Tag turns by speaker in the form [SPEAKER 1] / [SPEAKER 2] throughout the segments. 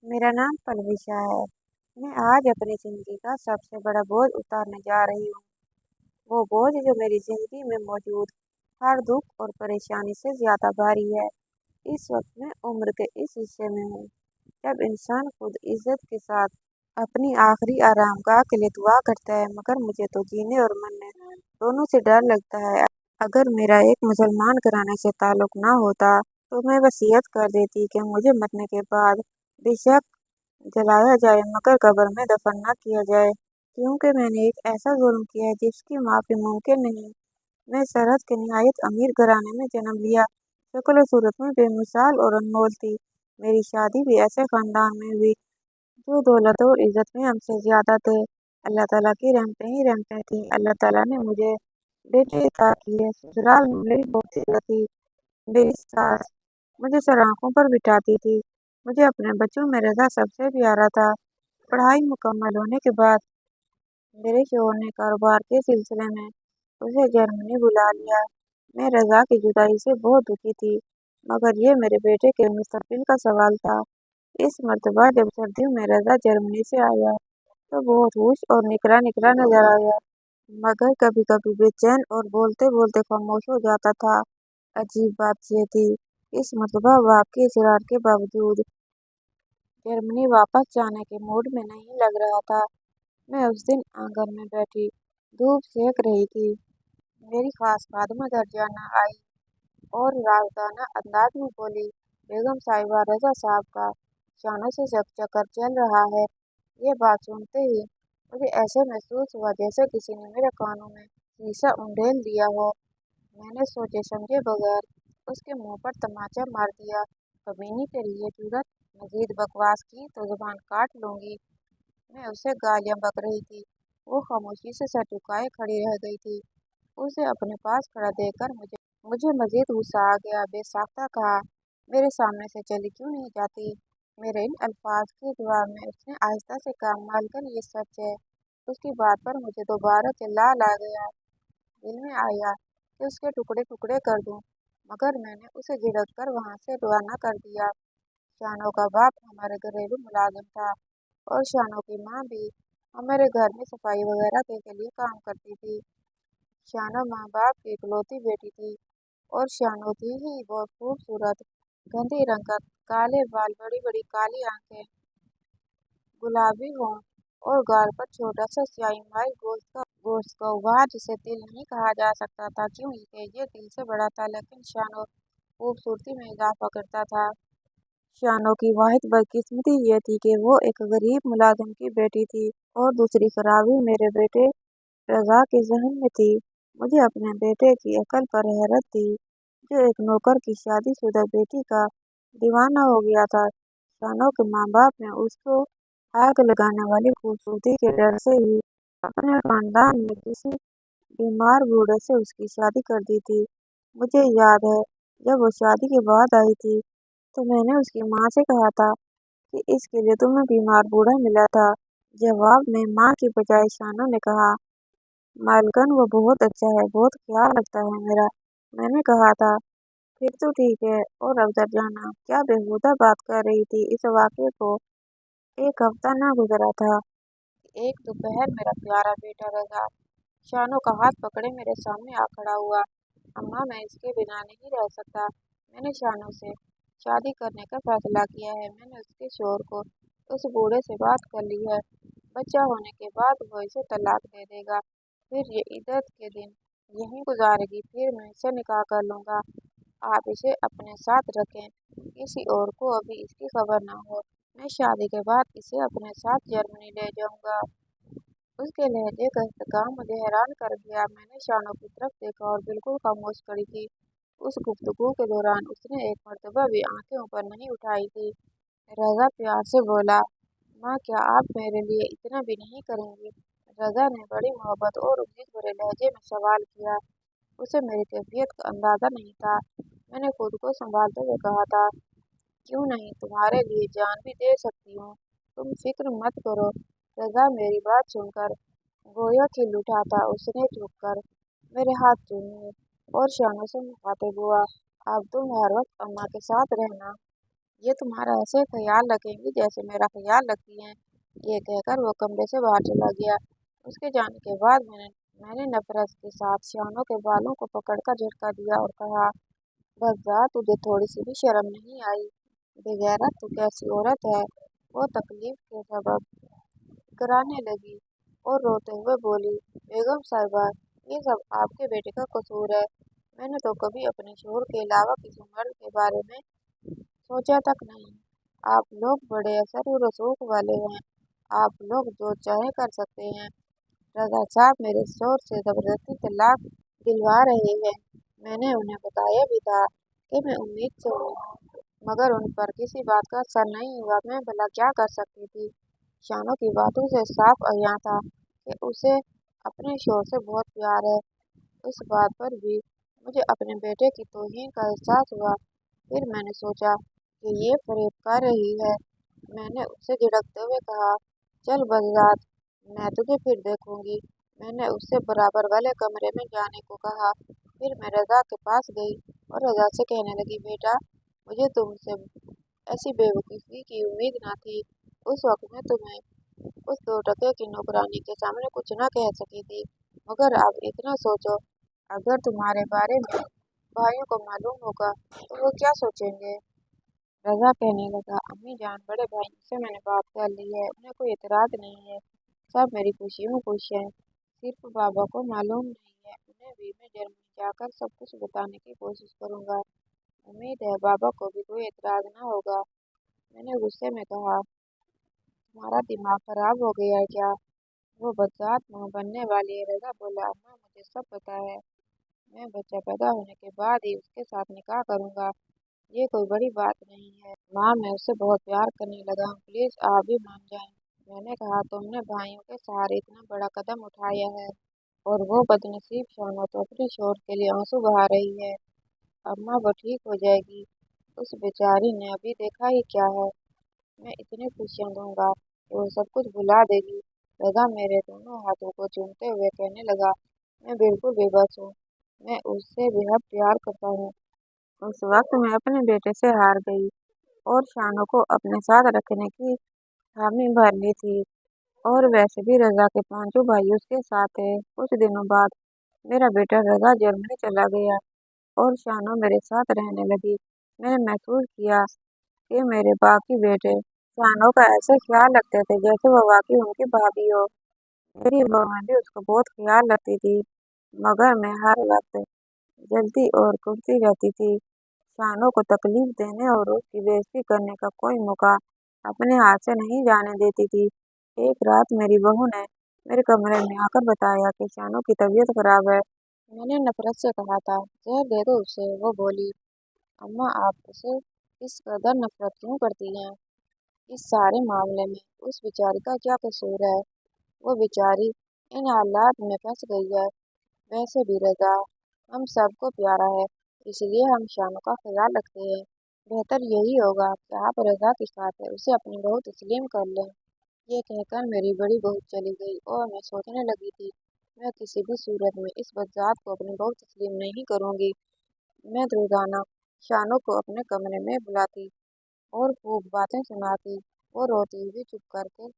[SPEAKER 1] मेरा नाम पलविशा है। मैं आज अपनी जिंदगी का सबसे बड़ा बोझ उतारने जा रही हूँ। वो बोझ जो मेरी जिंदगी में मौजूद हर दुख और परेशानी से ज्यादा भारी है। इस वक्त मैं उम्र के इस हिस्से में हूँ जब इंसान खुद इज्जत के साथ अपनी आखिरी आरामगाह के लिए दुआ करता है, मगर मुझे तो जीने और मरने दोनों से डर लगता है। अगर मेरा एक मुसलमान घराने से ताल्लुक ना होता तो मैं वसीयत कर देती कि मुझे मरने के बाद बेशक जलाया जाए, मगर कब्र में दफन न किया जाए, क्योंकि मैंने एक ऐसा जुल्म किया है जिसकी माफी मुमकिन नहीं। मैं सरहद के निहायत अमीर घराने में जन्म लिया, शक्ल और सूरत में बेमिसाल और अनमोल थी। मेरी शादी भी ऐसे खानदान में हुई जो दौलत और इज्जत में हमसे ज्यादा थे। अल्लाह ताला की रहमतें ही रहमतें थी। अल्लाह ताला ने मुझे बेटे अता किए। ससुराल में मेरी बहुत इज्जत थी। मेरी सास मुझे सर आंखों पर बिठाती थी। मुझे अपने बच्चों में रजा सबसे प्यारा था। पढ़ाई मुकम्मल होने के बाद मेरे शौहर ने कारोबार के सिलसिले में उसे जर्मनी बुला लिया। मैं रजा की जुदाई से बहुत दुखी थी, मगर ये मेरे बेटे के मुस्तकबिल का सवाल था। इस मर्तबा जब सर्दियों में रजा जर्मनी से आया तो बहुत खुश और निकला निकला नजर आया, मगर कभी कभी बेचैन और बोलते बोलते खामोश हो जाता था। अजीब बात यह थी, इस मर्तबा बाप के इसरार के बावजूद जर्मनी वापस जाने के मूड में नहीं लग रहा था। मैं उस दिन आंगन में बैठी धूप सेक रही थी। मेरी खास खादमा दरजाना आई और राजदाना अंदाज में बोली, बेगम साहिबा, रजा साहब का शानों से चक्कर चल रहा है। ये बात सुनते ही मुझे ऐसे महसूस हुआ जैसे किसी ने मेरे कानों में शीशा उंडेल दिया हो। मैंने सोचे समझे बगैर उसके मुंह पर तमाचा मार दिया। कमीनी के लिए जरूरत मजीद बकवास की तो जुबान काट लूंगी। मैं उसे गालियां बक रही थी। वो खामोशी से सर झुकाए खड़ी रह गई थी। उसे अपने पास खड़ा देखकर मुझे मुझे मजीद गुस्सा आ गया। बेसाख्ता कहा, मेरे सामने से चली क्यों नहीं जाती। मेरे इन अल्फाज के जवाब में उसने आहिस्ता से कहा, मालकन ये सच है। उसकी बात पर मुझे दोबारा से लाल आ गया। दिल में आया कि उसके टुकड़े टुकड़े कर दूं, मगर मैंने उसे झिड़क कर वहां से रवाना कर दिया। शानों का बाप हमारे घरेलू मुलाजिम था और शानों की माँ भी हमारे घर में सफाई वगैरह के लिए काम करती थी। शानो माँ बाप की इकलौती बेटी थी और शानो थी ही बहुत खूबसूरत। गंदे रंग का काले बाल, बड़ी बड़ी काली आंखें, गुलाबी होंठ और गाल पर छोटा सा स्याही माइल गोश्त का उभार जिसे दिल नहीं कहा जा सकता था, क्योंकि ये दिल से बड़ा था, लेकिन शानो खूबसूरती में इजाफा करता था। शानो की वाहिद बदकिस्मती ये थी कि वो एक गरीब मुलाजिम की बेटी थी और दूसरी खराबी मेरे बेटे रजा के जहन में थी। मुझे अपने बेटे की अकल पर हैरत थी, जो एक नौकर की शादीशुदा बेटी का दीवाना हो गया था। शानो के माँ बाप ने उसको आग लगाने वाली खूबसूरती के डर से ही अपने खानदान में किसी बीमार बूढ़े से उसकी शादी कर दी थी। मुझे याद है जब वो शादी के बाद आई थी तो मैंने उसकी माँ से कहा था कि इसके लिए तुम्हें बीमार बूढ़ा मिला था। जवाब में माँ की बजाय शानो ने कहा, मालकन वो बहुत अच्छा है, बहुत ख्याल रखता है मेरा। मैंने कहा था, फिर तो ठीक है। और अब दरजाना क्या बेहुदा बात कर रही थी। इस वाक़े को एक हफ्ता ना गुजरा था, एक दोपहर मेरा प्यारा बेटा रजा शानो का हाथ पकड़े मेरे सामने आ खड़ा हुआ। अम्मा, मैं इसके बिना नहीं रह सकता। मैंने शानो से शादी करने का फैसला किया है। मैंने उसके शोहर को उस बूढ़े से बात कर ली है। बच्चा होने के बाद वो इसे तलाक दे देगा, फिर ये इद्दत के दिन यहीं गुजारेगी, फिर मैं इसे निकाह कर लूँगा। आप इसे अपने साथ रखें, किसी और को अभी इसकी खबर ना हो। मैं शादी के बाद इसे अपने साथ जर्मनी ले जाऊँगा। उसके लहजे का इस्तेमाल मुझे हैरान कर गया। मैंने शानो की तरफ देखा और बिल्कुल खामोश खड़ी थी। उस गुफ्तगू के दौरान उसने एक मर्तबा भी आंखें ऊपर नहीं उठाई थी। रजा प्यार से बोला, माँ, क्या आप मेरे लिए इतना भी नहीं करेंगी। रजा ने बड़ी मोहब्बत और उम्मीद भरे लहजे में सवाल किया। उसे मेरी कैफियत का अंदाजा नहीं था। मैंने खुद को संभालते हुए कहा था, क्यों नहीं, तुम्हारे लिए जान भी दे सकती हूँ। तुम फिक्र मत करो। रजा मेरी बात सुनकर गोया खिल उठा था। उसने झुककर मेरे हाथ चूमे और शानों से मुखातिब हुआ, अब तुम हर वक्त अम्मा के साथ रहना। ये तुम्हारा ऐसे ख्याल रखेंगी जैसे मेरा ख्याल रखती हैं। ये कहकर वो कमरे से बाहर चला गया। उसके जाने के बाद मैंने नफरत के साथ शानों के बालों को पकड़कर झटका दिया और कहा, बस जा, तुझे थोड़ी सी भी शर्म नहीं आई? बेगैरत, तू कैसी औरत है? वो तकलीफ के सबब कराने लगी और रोते हुए बोली, बेगम साहिबा, ये सब आपके बेटे का कसूर है। मैंने तो कभी अपने शोहर के अलावा किसी मर्द के बारे में सोचा तक नहीं। आप लोग बड़े असर और रसूख वाले हैं। आप लोग जो चाहे कर सकते हैं। रजा साहब मेरे शोहर से जबरदस्ती तलाक दिलवा रहे हैं। मैंने उन्हें बताया भी था कि मैं उम्मीद से हूँ, मगर उन पर किसी बात का असर नहीं हुआ। मैं भला क्या कर सकती थी? शानों की बातों से साफ अयं था कि उसे अपने शोहर से बहुत प्यार है। इस बात पर भी मुझे अपने बेटे की तौहीन का एहसास हुआ। फिर मैंने सोचा कि ये फरेब कर रही है। मैंने उससे झिड़कते हुए कहा, चल बज़ात, मैं तुझे फिर देखूंगी। मैंने उससे बराबर वाले कमरे में जाने को कहा। फिर मैं रजा के पास गई और रजा से कहने लगी, बेटा, मुझे तुमसे ऐसी बेवकूफ़ी की उम्मीद न थी। उस वक्त मैं तुम्हें उस 2 टके की नौकरानी के सामने कुछ न कह सकी थी, मगर अब इतना सोचो, अगर तुम्हारे बारे में भाइयों को मालूम होगा तो वो क्या सोचेंगे? रजा कहने लगा, अम्मी जान, बड़े भाइयों से मैंने बात कर ली है, उन्हें कोई एतराज़ नहीं है। सब मेरी खुशी में खुश हैं। सिर्फ बाबा को मालूम नहीं है। उन्हें भी मैं जर्मनी जाकर सब कुछ बताने की कोशिश करूंगा। उम्मीद है बाबा को भी कोई एतराज़ न होगा। मैंने गुस्से में कहा, तुम्हारा दिमाग खराब हो गया है क्या? वो बदजात मुँह बनने वाली है। रजा बोला, अम्मा, मुझे सब पता है। मैं बच्चा पैदा होने के बाद ही उसके साथ निकाह करूंगा। ये कोई बड़ी बात नहीं है। माँ, मैं उससे बहुत प्यार करने लगा हूँ, प्लीज आप भी मान जाएं। मैंने कहा, तुमने भाइयों के सहारे इतना बड़ा कदम उठाया है और वो बदनसीब शाना तो अपने शोहर के लिए आंसू बहा रही है। अम्मा, वो ठीक हो जाएगी। उस बेचारी ने अभी देखा ही क्या है। मैं इतनी खुशियाँ दूंगा कि वो सब कुछ भुला देगी। रजा मेरे दोनों हाथों को चूमते हुए कहने लगा, मैं बिल्कुल बेबस हूँ। मैं उससे बेहद प्यार करता हूँ। उस वक्त मैं अपने बेटे से हार गई और शानों को अपने साथ रखने की हामी भर ली थी। और वैसे भी रजा के 5 भाई उसके साथ थे। कुछ दिनों बाद मेरा बेटा रजा जर्मनी चला गया और शानों मेरे साथ रहने लगी। मैंने महसूस किया कि मेरे बाकी बेटे शानों का ऐसे ख्याल रखते थे जैसे वो वाकई उनकी भाभी हो। मेरी बहू भी उसका बहुत ख्याल रखती थी, मगर मैं हर वक्त जलती और कुटती रहती थी। शानों को तकलीफ देने और उसकी बेइज्जती करने का कोई मौका अपने हाथ से नहीं जाने देती थी। एक रात मेरी बहू ने मेरे कमरे में आकर बताया कि शानों की तबीयत खराब है। मैंने नफरत से कहा था, जहर दे दो उसे। वो बोली, अम्मा, आप उसे इस कदर नफरत क्यों करती हैं? इस सारे मामले में उस बेचारी का क्या कसूर है? वो बेचारी इन हालात में फंस गई है। वैसे भी रजा हम सबको प्यारा है, इसलिए हम शानों का ख्याल रखते हैं। बेहतर यही होगा कि आप रजा के साथ उसे अपनी बहू तस्लीम कर लें। ये कहकर मेरी बड़ी बहू चली गई और मैं सोचने लगी थी, मैं किसी भी सूरत में इस बदजात को अपनी बहू तस्लीम नहीं करूंगी। मैं रोजाना शानों को अपने कमरे में बुलाती और खूब बातें सुनाती। वो रोती हुई चुप करके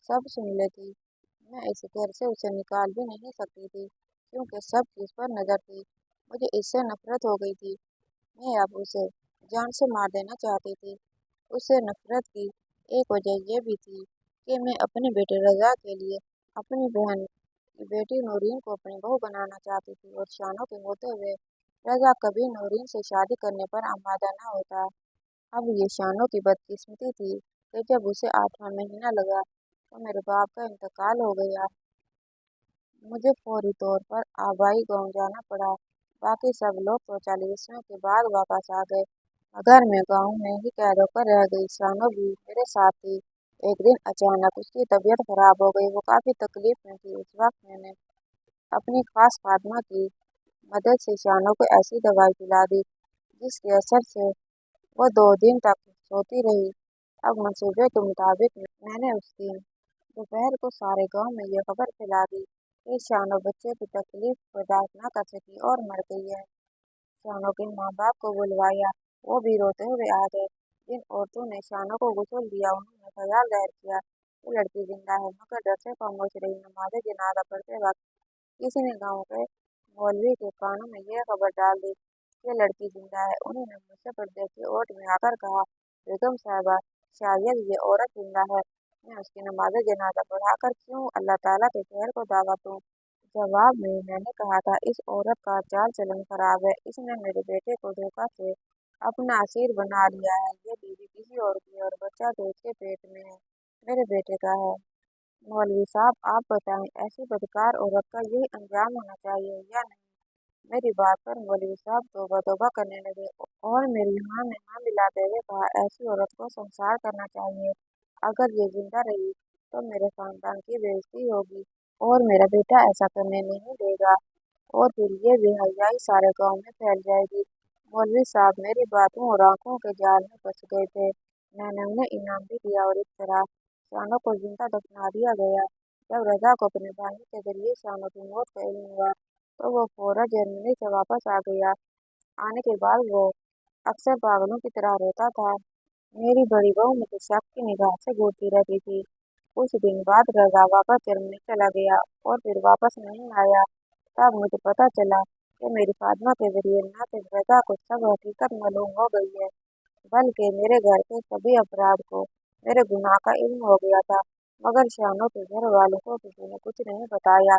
[SPEAKER 1] सब सुन लेती। मैं इस घर से उसे निकाल भी नहीं सकती थी, क्योंकि सब चीज़ पर नज़र थी। मुझे इससे नफरत हो गई थी। मैं अब उसे जान से मार देना चाहती थी। उससे नफरत की एक वजह यह भी थी कि मैं अपने बेटे रजा के लिए अपनी बहन की बेटी नूरीन को अपनी बहू बनाना चाहती थी, और शानों के होते हुए रजा कभी नूरीन से शादी करने पर आमादा न होता। अब ये शानों की बदकिस्मती थी कि जब उसे 8वां महीना लगा तो मेरे बाप का इंतकाल हो गया। मुझे फौरी तौर पर आबाई गांव जाना पड़ा। बाकी सब लोग तो 40वें के बाद वापस आ गए, मगर मैं गांव में ही कैद होकर रह गई। शानो भी मेरे साथ थी। एक दिन अचानक उसकी तबीयत खराब हो गई। वो काफी तकलीफ में थी। उस वक्त मैंने अपनी खास खादमा की मदद से शानो को ऐसी दवाई पिला दी जिसके असर से वो 2 दिन तक सोती रही। अब मंसूबे के मुताबिक मैंने उस दिन दोपहर को सारे गांव में ये खबर फैला दी कि शानो बच्चे की तकलीफ बर्दाश्त न कर सकी और मर गई है। शानो के माँ बाप को बुलवाया। वो भी रोते हुए आ गए। जिन औरतों ने शानों को गुस्ल दिया उन्होंने ख्याल जाहिर किया कि लड़की जिंदा है, मगर डर से खामोश रही। नमाज जनाजा पढ़ते वक्त किसी ने गांव के मौलवी के कानों में यह खबर डाल दी कि लड़की जिंदा है। उन्होंने मुझसे पर्दे की ओट में आकर कहा, बेगम साहिबा, शायद ये औरत जिंदा है। मैं उसकी नमाज जनाजा पढ़ाकर क्यों अल्लाह ताला के कहर को दावा दूं? जवाब में मैंने कहा था, इस औरत का चाल चलन खराब है, इसने मेरे बेटे को धोखा से अपना असीर बना लिया है। ये बीवी किसी और की है और बच्चा तो उसके पेट में है, मेरे बेटे का है। मौलवी साहब, आप बताएं, ऐसी बदकार औरत का यही अंजाम होना चाहिए या नहीं? मेरी बात पर मौलवी साहब तौबा तौबा करने लगे और मेरी हाँ में हाँ मिलाते हुए कहा, ऐसी औरत को संसार करना चाहिए। अगर ये जिंदा रही तो मेरे खानदान की बेइज्जती होगी और मेरा बेटा ऐसा करने नहीं देगा और फिर ये बेहयाई सारे गांव में फैल जाएगी। मौलवी साहब मेरी बातों और आंखों के जाल में फंस गए थे। मैंने उन्हें इनाम भी दिया और इस तरह शानों को जिंदा दफना दिया गया। जब रजा को अपने भाई के जरिए शानों की मौत का इल्म हुआ तो वो फौरन जर्मनी से वापस आ गया। आने के बाद वो अक्सर पागलों की तरह रोता था। मेरी बड़ी बहू मुझे शक की निगाह से घूरती रहती थी। कुछ दिन बाद रजा वापस जर्मनी चला गया और फिर वापस नहीं आया। तब मुझे पता चला कि मेरी फातिमा के जरिए न सिर्फ रजा को सब हकीकत मालूम हो गई है, बल्कि मेरे घर के सभी अफराद को मेरे गुनाह का इल्म हो गया था। मगर शानों के घर वालों को किसी ने कुछ नहीं बताया।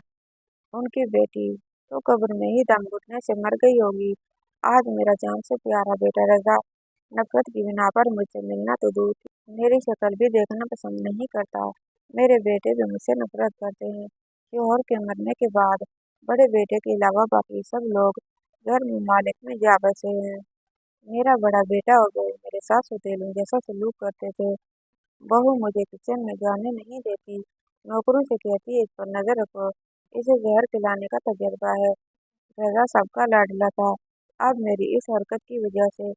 [SPEAKER 1] उनकी बेटी तो कब्र में ही दम घुटने से मर गई होगी। आज मेरा जान से प्यारा बेटा रजा नफरत की बिना पर मुझसे मिलना तो दूर की, मेरी शक्ल भी देखना पसंद नहीं करता। मेरे बेटे भी मुझसे नफरत करते हैं। शोहर के मरने के बाद बड़े बेटे के अलावा बाकी सब लोग घर ममालिक में जा बसे हैं। मेरा बड़ा बेटा और बहू मेरे साथ सौतेलों जैसा सलूक करते थे। बहू मुझे किचन में जाने नहीं देती, नौकरों से कहती है, इस पर नजर रखो, इसे जहर खिलाने का तजर्बा है। रजा सबका लाडला था। अब मेरी इस हरकत की वजह से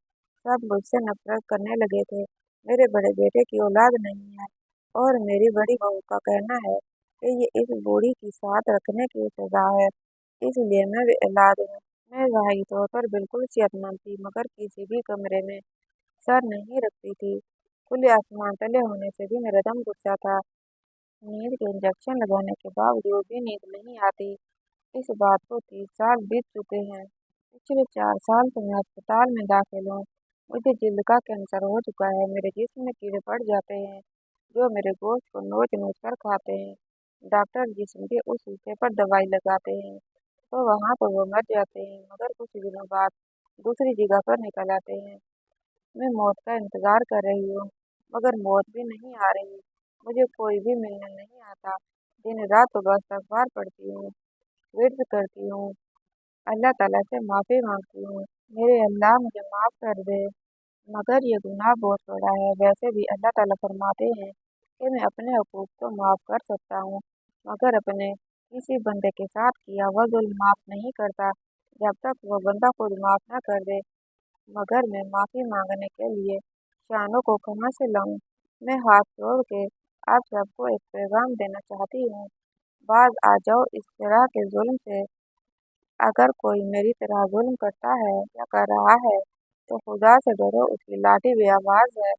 [SPEAKER 1] सब मुझसे नफरत करने लगे थे। मेरे बड़े बेटे की औलाद नहीं है और मेरी बड़ी बहू का कहना है कि ये इस बूढ़ी की साथ रखने की सजा है, इसलिए मैं भी औलाद हूँ। मैं ज़ाहिरी तौर पर बिल्कुल सेहतमंद थी, मगर किसी भी कमरे में सर नहीं रखती थी। खुले आसमान तले होने से भी मेरा दम घुटता था। नींद के इंजेक्शन लगाने के बावजूद भी नींद नहीं आती। इस बात को 30 साल बीत चुके हैं। पिछले 4 साल से मैं अस्पताल में दाखिल हूँ। मुझे जिल्द का कैंसर हो चुका है। मेरे जिस्म में कीड़े पड़ जाते हैं जो मेरे गोश्त को नोच नोच कर खाते हैं। डॉक्टर जिस्म के उस हिस्से पर दवाई लगाते हैं तो वहाँ पर वो मर जाते हैं, मगर कुछ दिनों बाद दूसरी जगह पर निकल आते हैं। मैं मौत का इंतजार कर रही हूँ, मगर मौत भी नहीं आ रही। मुझे कोई भी मिलने नहीं आता। दिन रात तो बस अखबार पढ़ती हूँ, विर्द करती हूँ, अल्लाह ताला से माफ़ी मांगती हूँ, मेरे अल्लाह मुझे माफ़ कर दे। मगर ये गुनाह बहुत बड़ा है। वैसे भी अल्लाह ताला फरमाते हैं कि मैं अपने हुकूक तो माफ़ कर सकता हूँ, मगर अपने किसी बंदे के साथ किया हुआ जुल्म माफ़ नहीं करता जब तक वह बंदा खुद माफ़ न कर दे। मगर मैं माफ़ी मांगने के लिए शानों को कहाँ से लाऊं? मैं हाथ जोड़ के आप सबको एक पैगाम देना चाहती हूँ। बाज आ जाओ इस तरह के जुल्म से। अगर कोई मेरी तरह जुल्म करता है या कर रहा है तो खुदा से डरो, उसकी लाठी बेआवाज़ है।